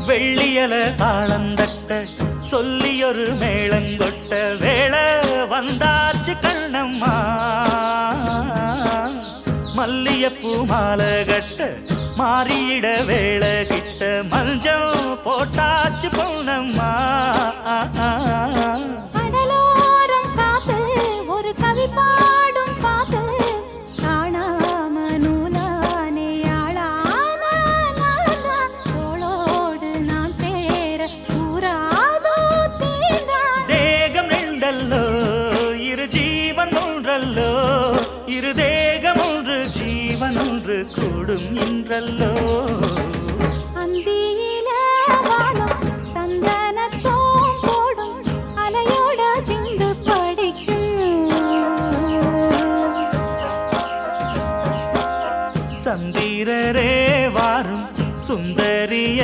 வெள்ளியல தாளந்தட்ட சொல்லியொரு மேளங்கொட்ட வேளை வந்தாச்சு கண்ணம்மா மல்லியப்பூ மாலை கட்ட மாறியிட வேளை கிட்ட மஞ்சள் போட்டாச்சு பொன்னம்மா கடலோரம் காத்து ஒரு கவி பாடும் பாட்டு காணாம நூலானே ஆளான தோளோடு நான் சேர கூறாதோ தீர்ந்தான் தேகம் நின்றல்லோ இரு ஜீவன் ஒன்றல்லோ இரு தேகம் ஒன்று ஜீவன் ஒன்று கூடும் என்றல்லோ அந்தியில வானம் சந்தனத்தோம் போடும் அலையோட சிந்து படிக்கும் சந்திரரே வாரும் சுந்தரிய